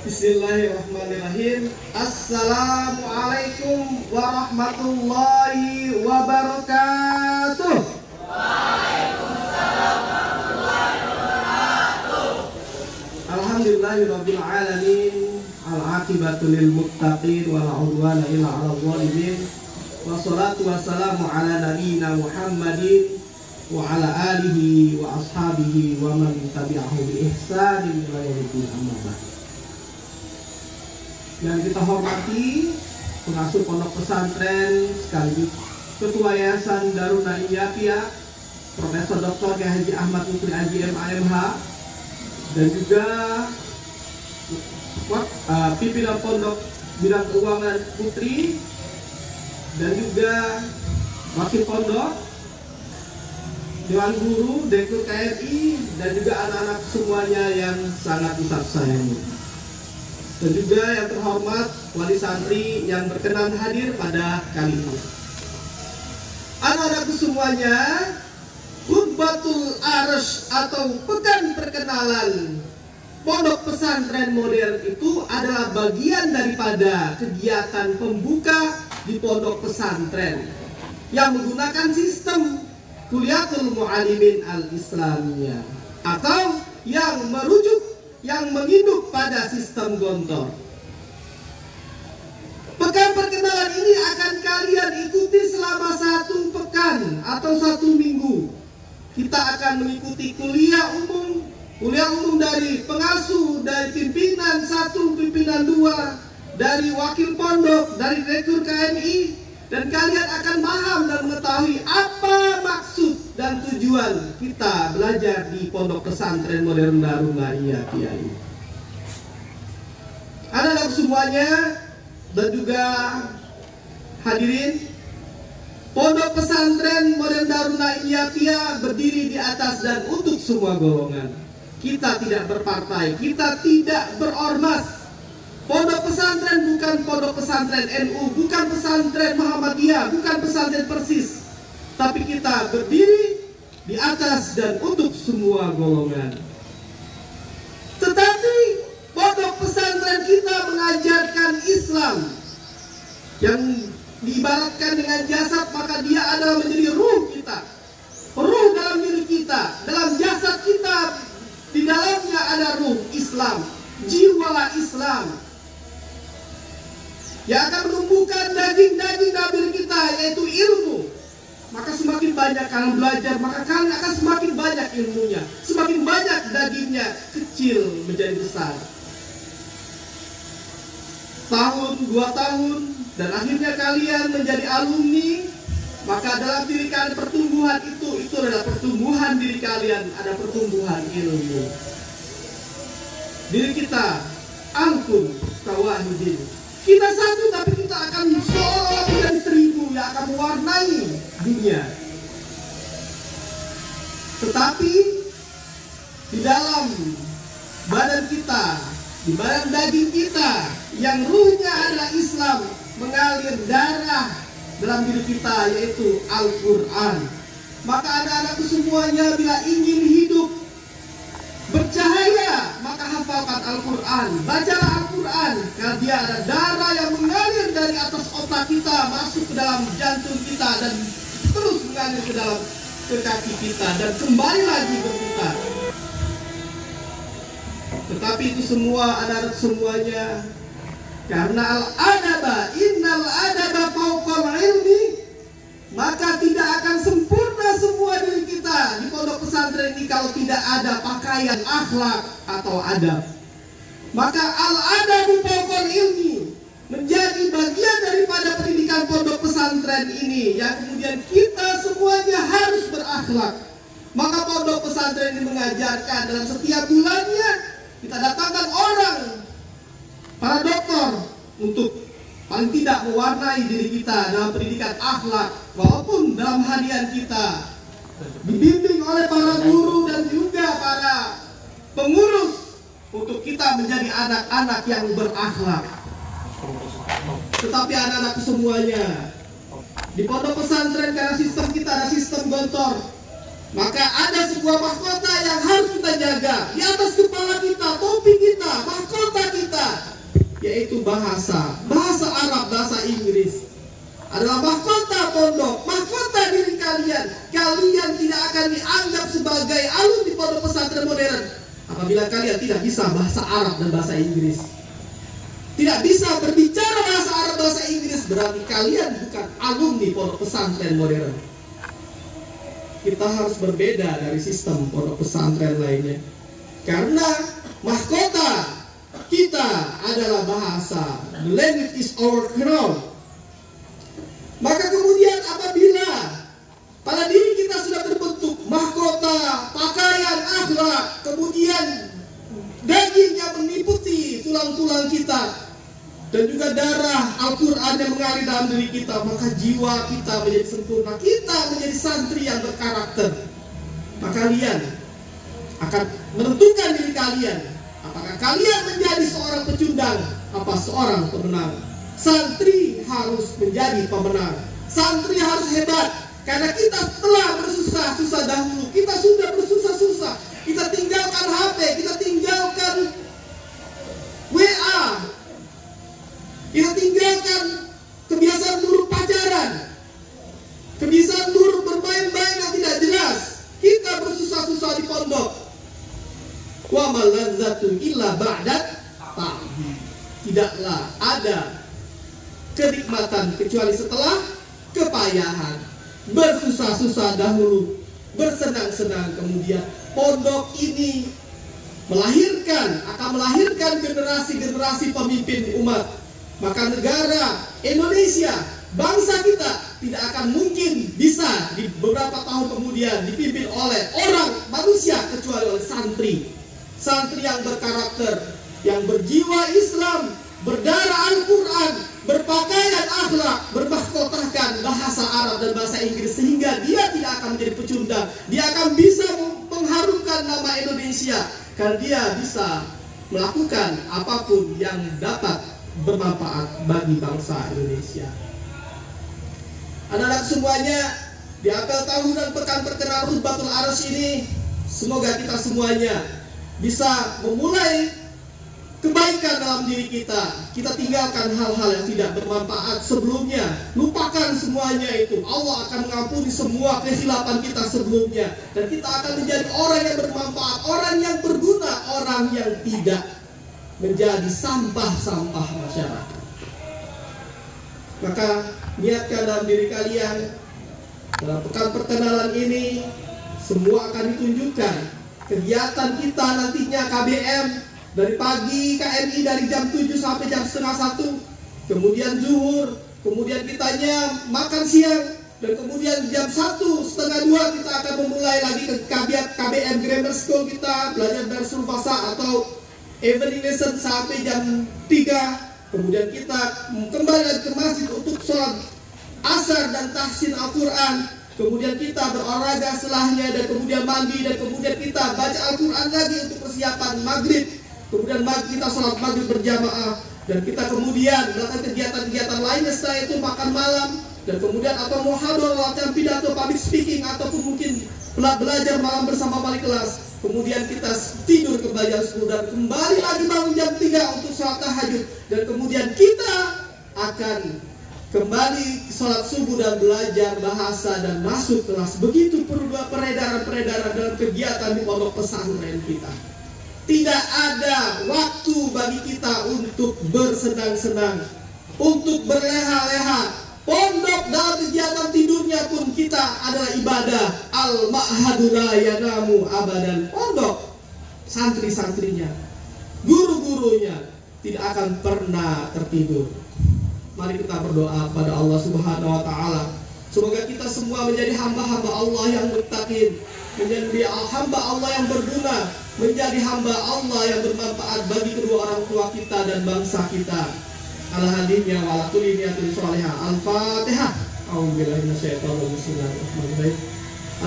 Bismillahirrahmanirrahim. Assalamualaikum warahmatullahi wabarakatuh. Waalaikumsalam warahmatullahi wabarakatuh. Alhamdulillahirabbil alamin. Al-aqibatu lil muttaqin wa la udwana illa 'alal zalimin. Wassalatu wassalamu ala nabiyyina Muhammadin wa ala alihi wa ashabihi wa man tabi'ahu bi ihsanin ila yaumil amma ba'd. Yang kita hormati pengasuh pondok pesantren sekaligus Ketua Yayasan Darun Naiyah, Profesor Dr. Kiai Haji Ahmad Mukri Haji MAMH, dan juga pimpinan Pondok Bidang Keuangan Putri, dan juga wakil pondok, dewan guru, Dektur KRI, dan juga anak-anak semuanya yang sangat besar sayangi. Dan juga yang terhormat wali santri yang berkenan hadir pada kali ini. Anak-anakku semuanya, Khutbatul Arsh atau pekan perkenalan Pondok Pesantren Modern itu adalah bagian daripada kegiatan pembuka di Pondok Pesantren yang menggunakan sistem Kuliatul Mu'allimin Al-Islamiyah atau yang menginduk pada sistem gontor. Pekan perkenalan ini akan kalian ikuti selama 1 pekan atau 1 minggu. Kita akan mengikuti kuliah umum dari pengasuh, dari pimpinan 1, pimpinan 2, dari wakil pondok, dari direktur KMI, dan kalian akan paham dan mengetahui apa maksud dan tujuan kita belajar di Pondok Pesantren Modern Darun Naiyah ini. Anak-anak semuanya dan juga hadirin, Pondok Pesantren Modern Darun Naiyah berdiri di atas dan untuk semua golongan. Kita tidak berpartai, kita tidak berormas. Pondok pesantren bukan pondok pesantren NU, bukan pesantren Muhammadiyah, bukan pesantren Persis, tapi kita berdiri di atas dan untuk semua golongan. Tetapi pondok pesantren kita mengajarkan Islam yang diibaratkan dengan jasad, maka dia adalah menjadi ruh kita, ruh dalam diri kita, dalam jasad kita, di dalamnya ada ruh Islam, jiwa Islam yang akan menumbuhkan daging-daging dalam diri kita, yaitu ilmu. Maka semakin banyak kalian belajar, maka kalian akan semakin banyak ilmunya, semakin banyak dagingnya, kecil menjadi besar. Tahun, 2 tahun, dan akhirnya kalian menjadi alumni, maka dalam diri kalian pertumbuhan itu adalah pertumbuhan diri kalian, ada pertumbuhan ilmu. Diri kita, angkun, kawahidin. Kita satu, tapi kita akan seolah menjadi 1000 yang akan mewarnai dunia. Tetapi di dalam badan kita, di badan daging kita, yang ruhnya adalah Islam, mengalir darah dalam diri kita, yaitu Al-Quran. Maka anak-anakku semuanya, bila ingin hidup bercahaya, maka hafalkan Al-Quran, bacalah Al-Quran, karena dia ada darah yang mengalir dari atas otak kita, masuk ke dalam jantung kita, dan terus mengalir ke kaki kita, dan kembali lagi berputar. Tetapi itu semua anak-anak semuanya, karena al-adaba, innal adaba fawqal ilmi, maka tidak akan sempurna semua diri kita di pondok pesantren ini kalau tidak ada pakaian akhlak atau adab. Maka al-adabu fawqal ilmi menjadi bagian daripada pendidikan pondok pesantren ini, yang kemudian kita semuanya harus berakhlak. Maka pondok pesantren ini mengajarkan dalam setiap bulannya kita datangkan orang, para dokter, untuk paling tidak mewarnai diri kita dalam pendidikan akhlak, walaupun dalam harian kita dibimbing oleh para guru dan juga para pengurus untuk kita menjadi anak-anak yang berakhlak. Tetapi anak-anak semuanya, di pondok pesantren karena sistem kita ada sistem gontor, maka ada sebuah mahkota yang harus kita jaga di atas kepala kita, topi kita, mahkota kita, yaitu bahasa Arab, bahasa Inggris adalah mahkota pondok, mahkota diri kalian. Kalian tidak akan dianggap sebagai alumni pondok pesantren modern apabila kalian tidak bisa bahasa Arab dan bahasa Inggris. Tidak bisa berbicara bahasa Arab, bahasa Inggris, berarti kalian bukan alumni pondok pesantren modern. Kita harus berbeda dari sistem pondok pesantren lainnya. Karena mahkota kita adalah bahasa. The language is our crown. Maka kemudian apabila pada diri kita sudah terbentuk mahkota, pakaian, akhlak, kemudian daging yang meliputi tulang-tulang kita, dan juga darah Al-Quran yang mengalir dalam diri kita, maka jiwa kita menjadi sempurna. Kita menjadi santri yang berkarakter. Maka kalian akan menentukan diri kalian, apakah kalian menjadi seorang pecundang, apa seorang pemenang. Santri harus menjadi pemenang. Santri harus hebat, karena kita telah bersusah-susah dahulu. Kita sudah bersusah-susah. Kita tinggalkan HP, kita tinggalkan WA, kita tinggalkan kebiasaan buruk pacaran, kebiasaan buruk bermain-main yang tidak jelas. Kita bersusah-susah di pondok. Wa maladzatu illa ba'dat ta'bi. Tidaklah ada kenikmatan kecuali setelah kepayahan. Bersusah-susah dahulu, bersenang-senang kemudian. Pondok ini akan melahirkan generasi-generasi pemimpin umat. Maka negara Indonesia, bangsa kita tidak akan mungkin bisa di beberapa tahun kemudian dipimpin oleh orang manusia kecuali oleh santri. Santri yang berkarakter, yang berjiwa Islam, berdarah Al-Quran, berpakaian akhlak, bermahkotakan bahasa Arab dan bahasa Inggris, sehingga dia tidak akan menjadi pecundang. Dia akan bisa mengharumkan nama Indonesia, karena dia bisa melakukan apapun yang dapat bermanfaat bagi bangsa Indonesia. Anak-anak semuanya, di apel tahun dan pekan perkenalan Khutbatul Arsy ini, semoga kita semuanya bisa memulai kebaikan dalam diri kita. Kita tinggalkan hal-hal yang tidak bermanfaat sebelumnya. Lupakan semuanya itu. Allah akan mengampuni semua kesilapan kita sebelumnya. Dan kita akan menjadi orang yang bermanfaat, orang yang berguna, orang yang tidak menjadi sampah-sampah masyarakat. Maka niatkan dalam diri kalian, dalam pekan perkenalan ini semua akan ditunjukkan. Kegiatan kita nantinya KBM dari pagi, KMI dari jam 7 sampai jam setengah 1, kemudian zuhur, kemudian kitanya makan siang, dan kemudian jam 1:30 kita akan memulai lagi ke KBM Grammar School kita, belajar Darsul Fasa atau evening lesson sampai jam 3. Kemudian kita kembali lagi ke masjid untuk sholat asar dan tahsin Al-Quran. Kemudian kita berolahraga setelahnya, dan kemudian mandi, dan kemudian kita baca Al-Quran lagi untuk persiapan maghrib. Kemudian kita sholat maghrib berjamaah, dan kita kemudian melakukan kegiatan-kegiatan lainnya. Setelah itu makan malam, dan kemudian atau muhadharah, latihan pidato, public speaking, ataupun mungkin belajar malam bersama wali kelas. Kemudian kita tidur kembali jam 10 dan kembali lagi bangun jam 3 untuk sholat tahajud. Dan kemudian kita akan kembali sholat subuh dan belajar bahasa dan masuk kelas. Begitu peredaran-peredaran dalam kegiatan di pondok pesantren kita. Tidak ada waktu bagi kita untuk bersenang-senang, untuk berleha-leha. Pondok dalam kegiatan tidurnya pun kita adalah ibadah. Al-ma'hadu la yanamu abadan. Pondok, santri-santrinya, guru-gurunya tidak akan pernah tertidur. Mari kita berdoa pada Allah Subhanahu wa Ta'ala. Semoga kita semua menjadi hamba-hamba Allah yang muttaqin, menjadi hamba Allah yang berguna, menjadi hamba Allah yang bermanfaat bagi kedua orang tua kita dan bangsa kita. Ala hadimnya wa ala kulli niyatin shalihah. Al-Fatihah. A'udzubillahi minasyaitonir rajim. Bismillahirrahmanirrahim.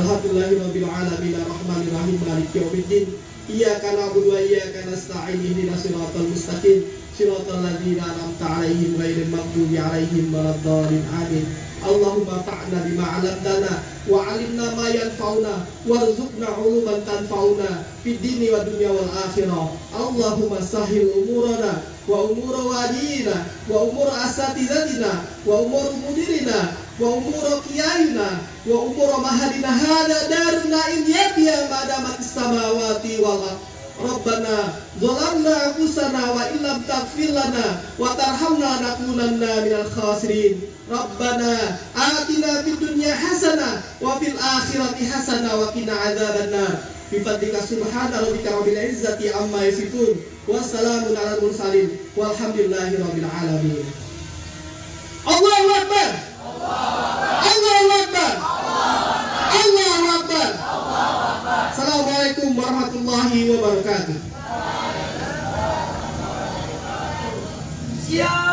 Alhamdulillahirabbil alamin arrahmanir rahim maliki yaumiddin. Iyyaka na'budu wa iyyaka nasta'in ihdinas siratal mustaqim. Siratal ladzina an'amta 'alaihim ghairil maghdubi 'alaihim waladdallin. Amin. Allahumma fa'na bima 'allamtana wa 'allimna ma yanfa'una warzuqna 'uluman tanfa'una fid dini wa dunya wal akhirah. Allahumma sahhil umurana wa umur waliyina wa umur asatizatina wa umur mudirina wa umur qiyaina wa umur mahadina hada daruna inyatiya madamat samawati wal ardh. Rabbana zalamna anfusana wa illam taghfir lana wa tarhamna lakunanna minal khasirin. Rabbana atina fid dunya hasanah wa fil akhirati hasanah wa qina adzabannar. Bi fadlika subhana rabbika rabbil izzati amma yasifun. Wassalamun alal mursalin walhamdulillahi rabbil alamin. Allahu akbar. Allahu akbar. Allahu akbar. Assalamualaikum warahmatullahi wabarakatuh. Siap.